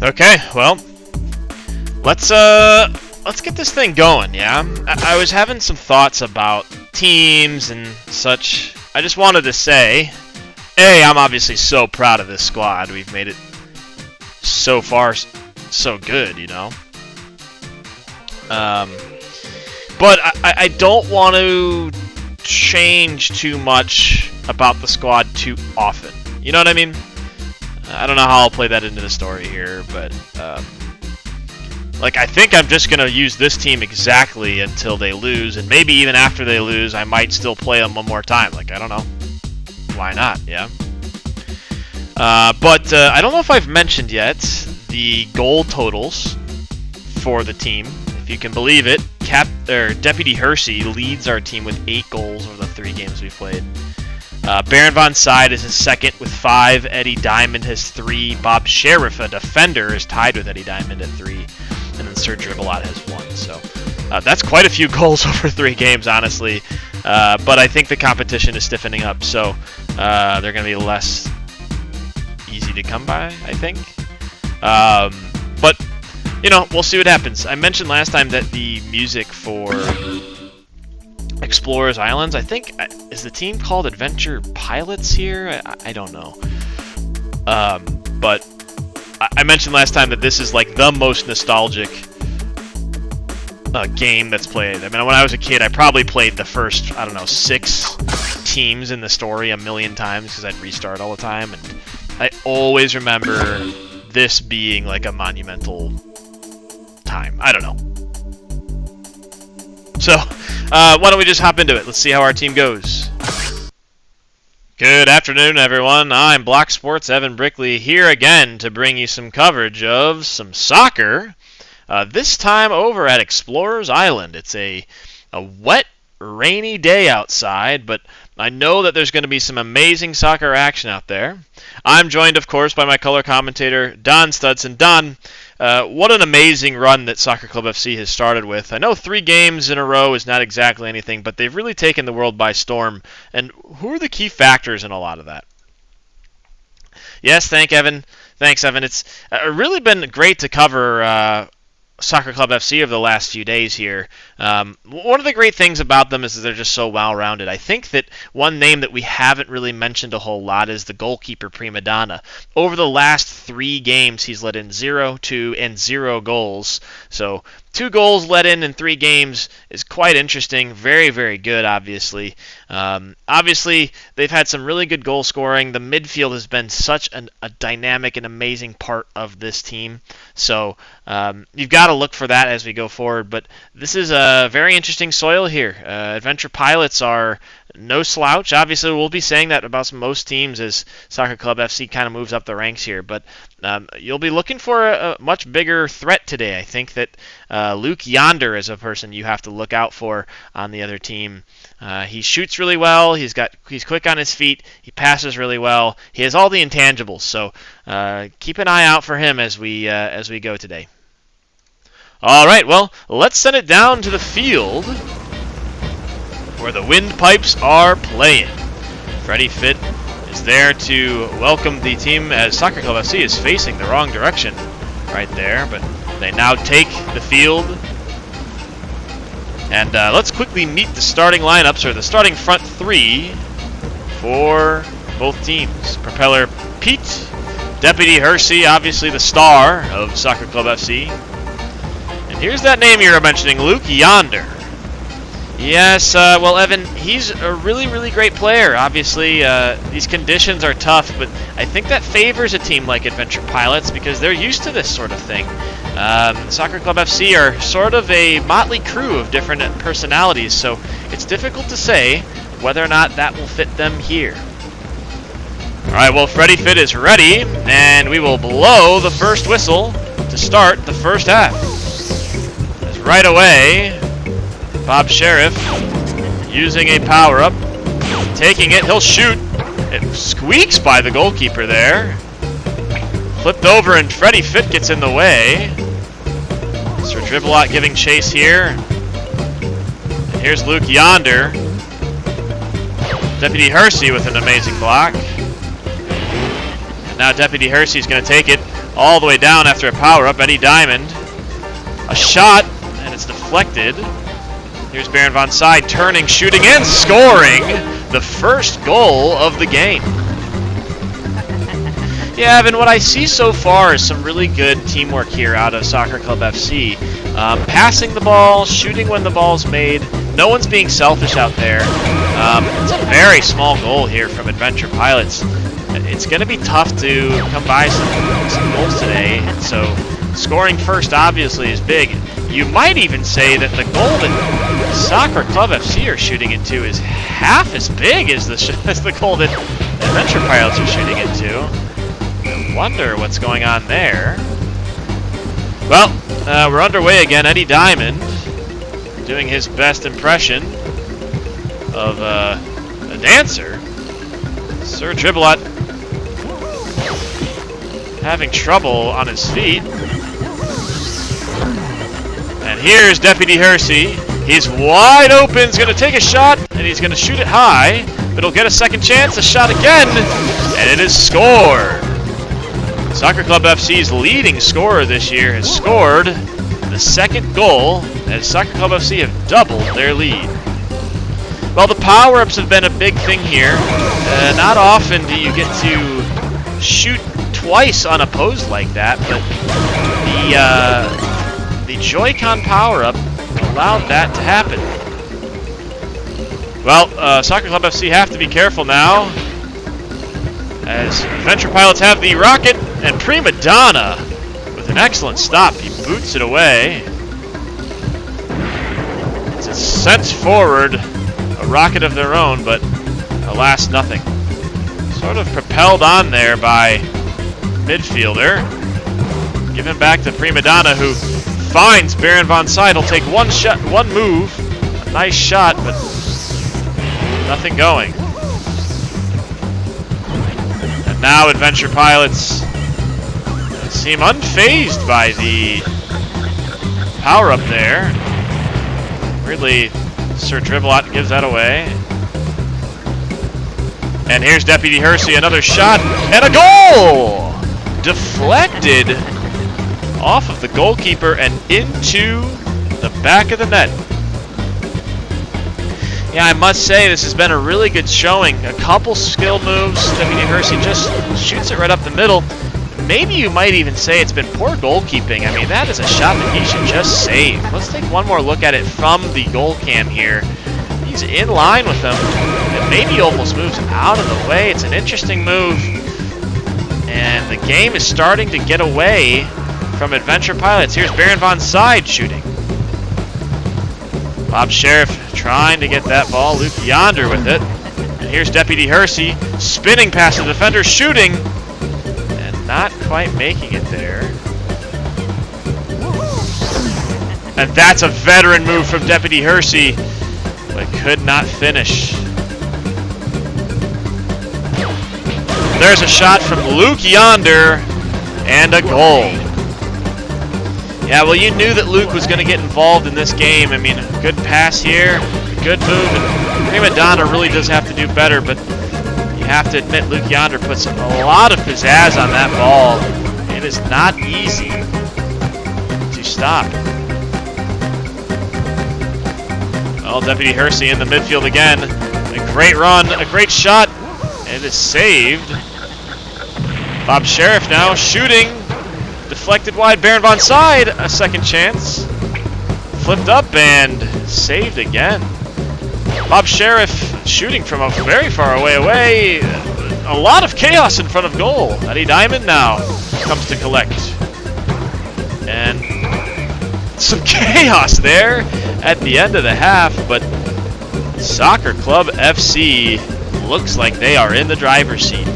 Okay, well, let's get this thing going, yeah? I was having some thoughts about teams and such. I just wanted to say, A, I'm obviously so proud of this squad. We've made it so far so good, you know? But I don't want to change too much about the squad too often. You know what I mean? I don't know how I'll play that into the story here, but like, I think I'm just going to use this team exactly until they lose, and maybe even after they lose, I might still play them one more time. Like, I don't know. Why not, yeah? But I don't know if I've mentioned yet the goal totals for the team. If you can believe it, Deputy Hersey leads our team with 8 goals over the 3 games we played. Baron von Side is in second with 5. Eddie Diamond has 3. Bob Sheriff, a defender, is tied with Eddie Diamond at 3. And then Sir Dribblot has 1. So that's quite a few goals over 3 games, honestly. But I think the competition is stiffening up, so they're going to be less easy to come by, I think. But, you know, we'll see what happens. I mentioned last time that the music for Explorers Islands, I think, is the team called Adventure Pilots here? I don't know. But I mentioned last time that this is like the most nostalgic game that's played. I mean, when I was a kid, I probably played the first, I don't know, 6 teams in the story a million times because I'd restart all the time. And I always remember this being like a monumental time. I don't know. So, why don't we just hop into it? Let's see how our team goes. Good afternoon, everyone. I'm Block Sports Evan Brickley here again to bring you some coverage of some soccer. This time over at Explorers Island. It's a wet, rainy day outside, but I know that there's going to be some amazing soccer action out there. I'm joined, of course, by my color commentator, Don Studson. Don, what an amazing run that Soccerclub FC has started with. I know 3 games in a row is not exactly anything, but they've really taken the world by storm. And who are the key factors in a lot of that? Yes, thanks, Evan. It's really been great to cover Soccerclub FC over the last few days here. One of the great things about them is that they're just so well-rounded. I think that one name that we haven't really mentioned a whole lot is the goalkeeper prima donna. Over the last 3 games, he's let in 0, 2, and 0 goals. So 2 goals let in 3 games is quite interesting. Very, very good, obviously. Obviously, they've had some really good goal scoring. The midfield has been such a dynamic and amazing part of this team. So you've got to look for that as we go forward. But this is a very interesting soil here. Adventure Pilots are no slouch. Obviously, we'll be saying that about most teams as Soccerclub FC kind of moves up the ranks here. But you'll be looking for a much bigger threat today. I think that Luke Yonder is a person you have to look out for on the other team. He shoots really well. He's quick on his feet. He passes really well. He has all the intangibles. So keep an eye out for him as we go today. All right, well, let's send it down to the field where the windpipes are playing. Freddie Fitt is there to welcome the team as Soccerclub FC is facing the wrong direction right there, but they now take the field. And let's quickly meet the starting lineups, or the starting front 3 for both teams. Propeller Pete, Deputy Hersey, obviously the star of Soccerclub FC. And here's that name you were mentioning, Luke Yonder. Yes, well, Evan, he's a really, really great player. Obviously, these conditions are tough, but I think that favors a team like Adventure Pilots because they're used to this sort of thing. Soccerclub FC are sort of a motley crew of different personalities, so it's difficult to say whether or not that will fit them here. All right, well, Freddie Fitt is ready, and we will blow the first whistle to start the first half. As right away, Bob Sheriff using a power-up, taking it, he'll shoot. It squeaks by the goalkeeper there. Flipped over and Freddie Fitt gets in the way. Sir Dribblot giving chase here. And here's Luke Yonder. Deputy Hersey with an amazing block. Now Deputy Hersey's going to take it all the way down after a power-up. Eddie Diamond. A shot, and it's deflected. Here's Baron von Side turning, shooting, and scoring the first goal of the game. Yeah, Evan, what I see so far is some really good teamwork here out of Soccerclub FC. Passing the ball, shooting when the ball's made. No one's being selfish out there. It's a very small goal here from Adventure Pilots. It's going to be tough to come by some goals today, and so scoring first obviously is big. You might even say that the goal that Soccerclub FC are shooting into is half as big as the goal that Adventure Pilots are shooting into. I wonder what's going on there. Well, we're underway again. Eddie Diamond doing his best impression of a dancer. Sir Dribblat having trouble on his feet. And here's Deputy Hersey. He's wide open. He's going to take a shot, and he's going to shoot it high. But he'll get a second chance. A shot again, and it is scored. Soccerclub FC's leading scorer this year has scored the second goal, as Soccerclub FC have doubled their lead. Well, the power-ups have been a big thing here. Not often do you get to shoot twice unopposed like that, but the Joy-Con power-up allowed that to happen. Well, Soccerclub FC have to be careful now, as Adventure Pilots have the rocket, and Prima Donna with an excellent stop. He boots it away. It's sent forward, a rocket of their own, but alas, nothing. Sort of propelled on there by midfielder. Given back to Prima Donna, who finds Baron von Side. He'll take one shot, one move. A nice shot, but nothing going. And now Adventure Pilots seem unfazed by the power-up there. Weirdly, Sir Dribblat gives that away. And here's Deputy Hersey, another shot, and a goal! Deflected off of the goalkeeper and into the back of the net. Yeah, I must say this has been a really good showing. A couple skill moves. Deputy Hersey just shoots it right up the middle. Maybe you might even say it's been poor goalkeeping. I mean, that is a shot that he should just save. Let's take one more look at it from the goal cam here. He's in line with them, and maybe almost moves out of the way. It's an interesting move, and the game is starting to get away from Adventure Pilots. Here's Baron von Side shooting. Bob Sheriff trying to get that ball. Luke Yonder with it. And here's Deputy Hersey spinning past the defender, shooting, and not quite making it there. And that's a veteran move from Deputy Hersey, but could not finish. There's a shot from Luke Yonder, and a goal. Yeah, well, you knew that Luke was going to get involved in this game. I mean, a good pass here, a good move, and Prima Donna really does have to do better, but you have to admit Luke Yonder puts a lot of pizzazz on that ball. It is not easy to stop. Well, Deputy Hersey in the midfield again. A great run, a great shot, and it's saved. Bob Sheriff now shooting. Deflected wide, Baron von Side, a second chance. Flipped up and saved again. Bob Sheriff shooting from a very far away. A lot of chaos in front of goal. Eddie Diamond now comes to collect. And some chaos there at the end of the half, but Soccerclub FC looks like they are in the driver's seat.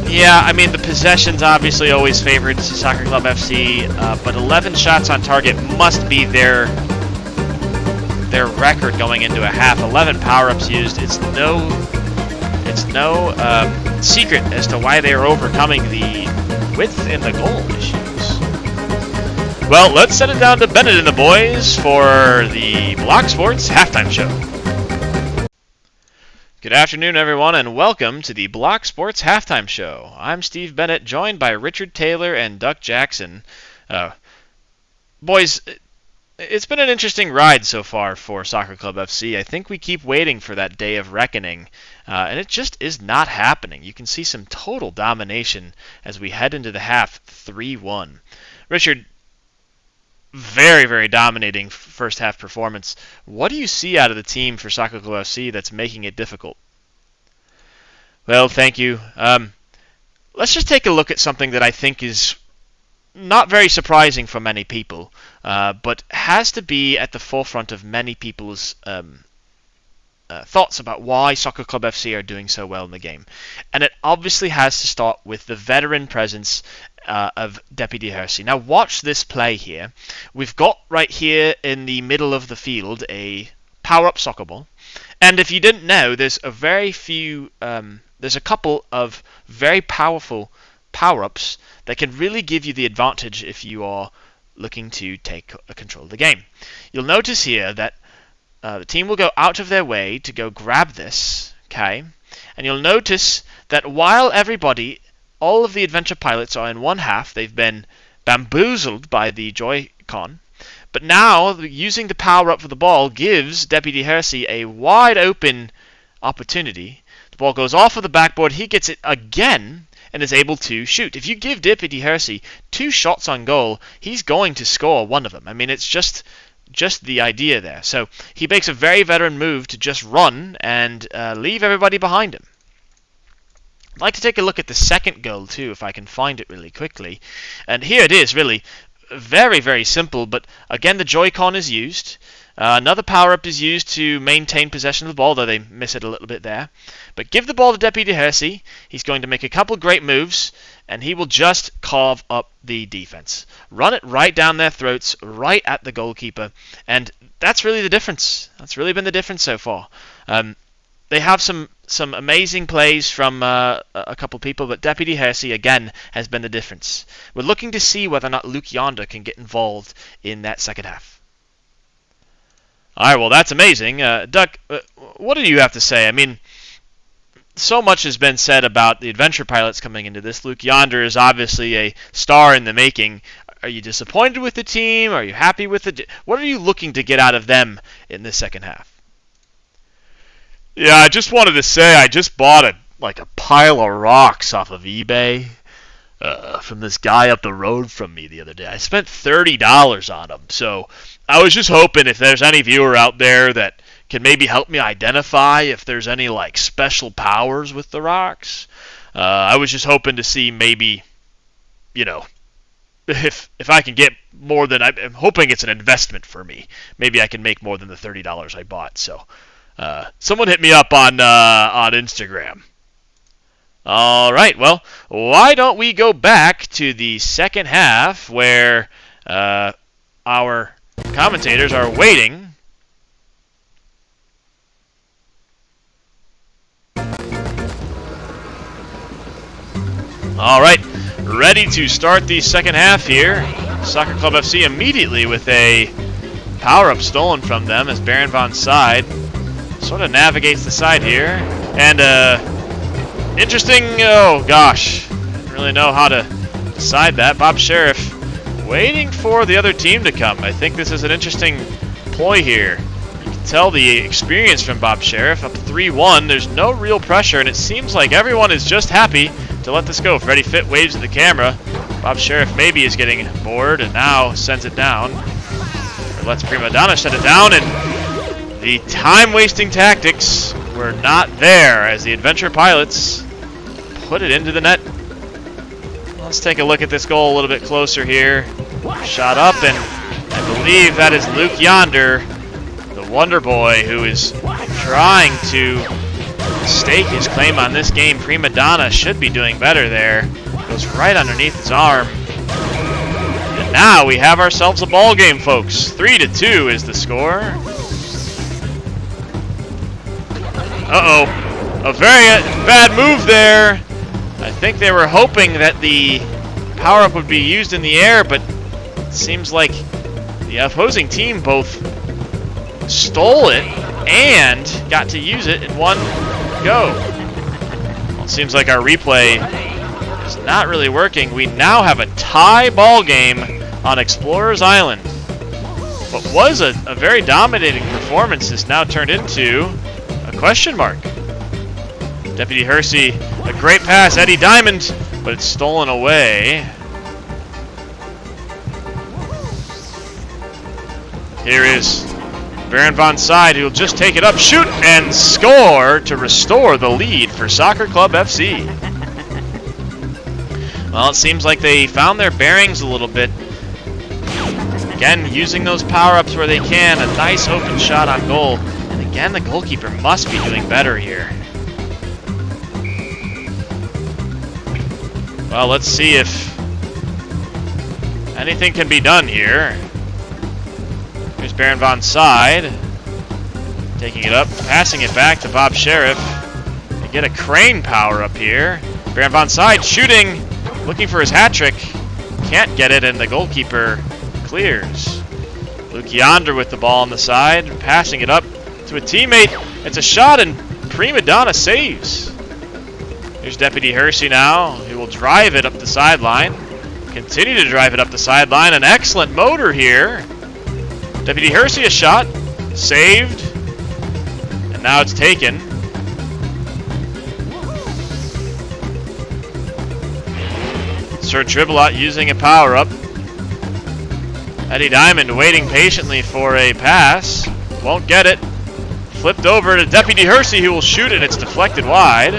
Yeah, I mean, the possession's obviously always favored Soccerclub FC, but 11 shots on target must be their record going into a half. 11 power-ups used. It's no secret as to why they are overcoming the width in the goal issues. Well, let's send it down to Bennett and the boys for the Block Sports halftime show. Good afternoon, everyone, and welcome to the Block Sports Halftime Show. I'm Steve Bennett, joined by Richard Taylor and Duck Jackson. Boys, it's been an interesting ride so far for Soccerclub FC. I think we keep waiting for that day of reckoning, and it just is not happening. You can see some total domination as we head into the half 3-1. Richard, very, very dominating first half performance. What do you see out of the team for Soccerclub FC that's making it difficult? Well, thank you. Let's just take a look at something that I think is not very surprising for many people, but has to be at the forefront of many people's thoughts about why Soccerclub FC are doing so well in the game. And it obviously has to start with the veteran presence of Deputy Hersey. Now watch this play here. We've got right here in the middle of the field a power-up soccer ball. And if you didn't know, there's a couple of very powerful power-ups that can really give you the advantage if you are looking to take control of the game. You'll notice here that the team will go out of their way to go grab this, okay? And you'll notice that while all of the adventure pilots are in one half, they've been bamboozled by the Joy-Con, but now using the power-up for the ball gives Deputy Hersey a wide open opportunity. The ball goes off of the backboard, he gets it again, and is able to shoot. If you give Deputy Hersey 2 shots on goal, he's going to score one of them. I mean, it's just the idea there. So he makes a very veteran move to just run and leave everybody behind him. I'd like to take a look at the second goal too, if I can find it really quickly. And here it is, really. Very, very simple, but again the Joy-Con is used. Another power-up is used to maintain possession of the ball, though they miss it a little bit there. But give the ball to Deputy Hersey. He's going to make a couple great moves, and he will just carve up the defense. Run it right down their throats, right at the goalkeeper, and that's really the difference. That's really been the difference so far. They have some amazing plays from a couple people, but Deputy Hersey, again, has been the difference. We're looking to see whether or not Luke Yonder can get involved in that second half. All right, well, that's amazing. Duck, what do you have to say? I mean, so much has been said about the adventure pilots coming into this. Luke Yonder is obviously a star in the making. Are you disappointed with the team? Are you happy with it? What are you looking to get out of them in this second half? Yeah, I just wanted to say I just bought a pile of rocks off of eBay from this guy up the road from me the other day. I spent $30 on them, so I was just hoping if there's any viewer out there that can maybe help me identify if there's any special powers with the rocks. I was just hoping to see maybe, if I can get more than I'm hoping it's an investment for me. Maybe I can make more than the $30 I bought. So. Someone hit me up on Instagram. All right, well, why don't we go back to the second half where our commentators are waiting. All right, ready to start the second half here. Soccerclub FC immediately with a power-up stolen from them as Baron Von's side sort of navigates the side here. And interesting, oh gosh, I don't really know how to decide that. Bob Sheriff waiting for the other team to come. I think this is an interesting ploy here. You can tell the experience from Bob Sheriff. Up 3-1, there's no real pressure, and it seems like everyone is just happy to let this go. Freddie Fitt waves at the camera. Bob Sheriff maybe is getting bored and now sends it down. Or lets Prima Donna send it down, and the time-wasting tactics were not there as the Adventure Pilots put it into the net. Let's take a look at this goal a little bit closer here. Shot up, and I believe that is Luke Yonder, the Wonder Boy, who is trying to stake his claim on this game. Prima Donna should be doing better there. Goes right underneath his arm. And now we have ourselves a ball game, folks. 3-2 is the score. Uh-oh. A very bad move there. I think they were hoping that the power-up would be used in the air, but it seems like the opposing team both stole it and got to use it in one go. Well, it seems like our replay is not really working. We now have a tie ball game on Explorers Island. What was a very dominating performance is now turned into a question mark. Deputy Hersey, a great pass, Eddie Diamond, but it's stolen away. Here is Baron von Side, who will just take it up, shoot, and score to restore the lead for Soccerclub FC. Well, it seems like they found their bearings a little bit. Again, using those power-ups where they can, a nice open shot on goal. And again, the goalkeeper must be doing better here. Well, let's see if anything can be done here. Here's Baron von Side, taking it up, passing it back to Bob Sheriff. They get a crane power up here. Baron von Side shooting, looking for his hat trick. Can't get it, and the goalkeeper clears. Luke Yonder with the ball on the side, passing it up to a teammate. It's a shot, and Prima Donna saves. Here's Deputy Hersey now, who will drive it up the sideline. Continue to drive it up the sideline. An excellent motor here. Deputy Hersey, a shot, saved, and now it's taken. Sir Tribblot using a power-up. Eddie Diamond waiting patiently for a pass. Won't get it. Flipped over to Deputy Hersey, who will shoot it. It's deflected wide.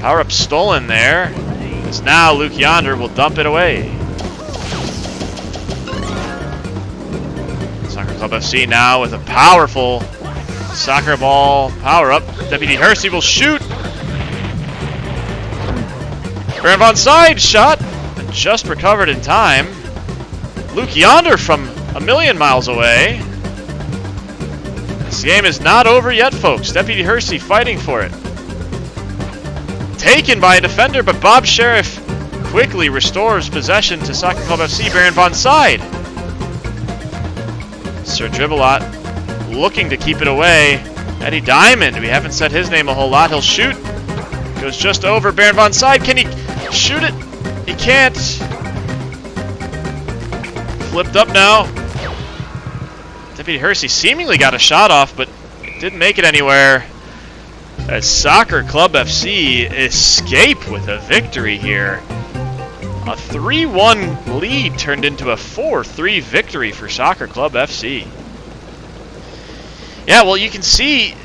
Power-up stolen there. As now Luke Yonder will dump it away. Soccerclub FC now with a powerful soccer ball power-up. Deputy Hersey will shoot. Baron von Side shot, and just recovered in time. Luke Yonder from a million miles away. This game is not over yet, folks. Deputy Hersey fighting for it. Taken by a defender, but Bob Sheriff quickly restores possession to Soccerclub FC. Baron von Side. Sir Dribblot looking to keep it away. Eddie Diamond, we haven't said his name a whole lot. He'll shoot. Goes just over Baron von Side. Can he shoot it? He can't. Flipped up now. Deputy Hersey seemingly got a shot off, but didn't make it anywhere. As Soccerclub FC escape with a victory here. A 3-1 lead turned into a 4-3 victory for Soccerclub FC. Yeah, well, you can see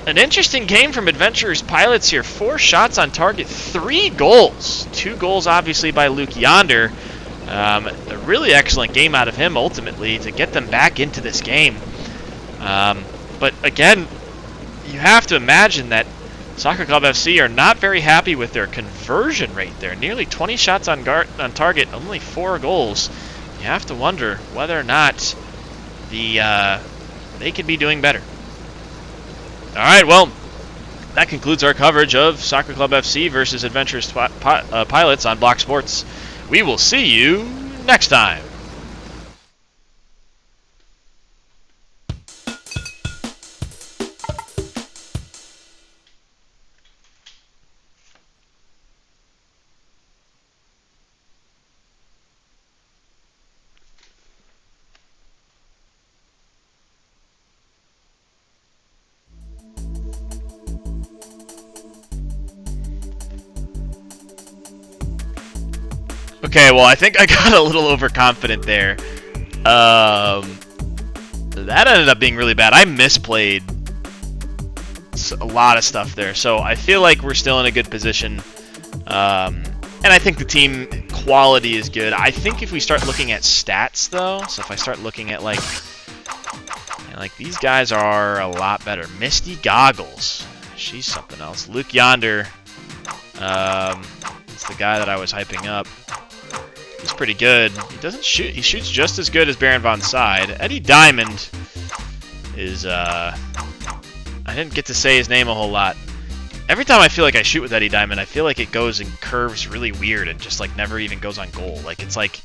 an interesting game from Adventurers Pilots here. 4 shots on target, 3 goals. 2 goals, obviously, by Luke Yonder. A really excellent game out of him, ultimately, to get them back into this game. But, again, you have to imagine that Soccerclub FC are not very happy with their conversion rate there. Nearly 20 shots on target, only 4 goals. You have to wonder whether or not they could be doing better. All right, well, that concludes our coverage of Soccerclub FC versus Adventurers Pilots on Block Sports. We will see you next time. Okay, well, I think I got a little overconfident there. That ended up being really bad. I misplayed a lot of stuff there, so I feel like we're still in a good position. And I think the team quality is good. I think if we start looking at stats, though, so if I start looking at, like these guys are a lot better. Misty Goggles. She's something else. Luke Yonder. It's the guy that I was hyping up. He's pretty good. He doesn't shoot. He shoots just as good as Baron von Side. Eddie Diamond is, I didn't get to say his name a whole lot. Every time I feel like I shoot with Eddie Diamond, I feel like it goes and curves really weird and just, like, never even goes on goal. Like, it's like,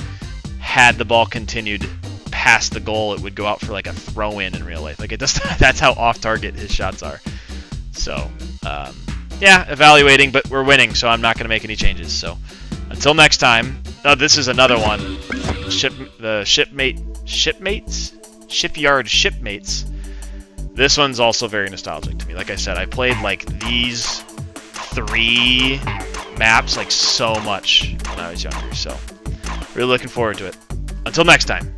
had the ball continued past the goal, it would go out for, like, a throw-in real life. Like, it does, that's how off-target his shots are. So, Yeah, evaluating, but we're winning, so I'm not going to make any changes. So until next time. Oh, this is another one. Shipyard Shipmates. This one's also very nostalgic to me. Like I said, I played like these 3 maps like so much when I was younger. So really looking forward to it. Until next time.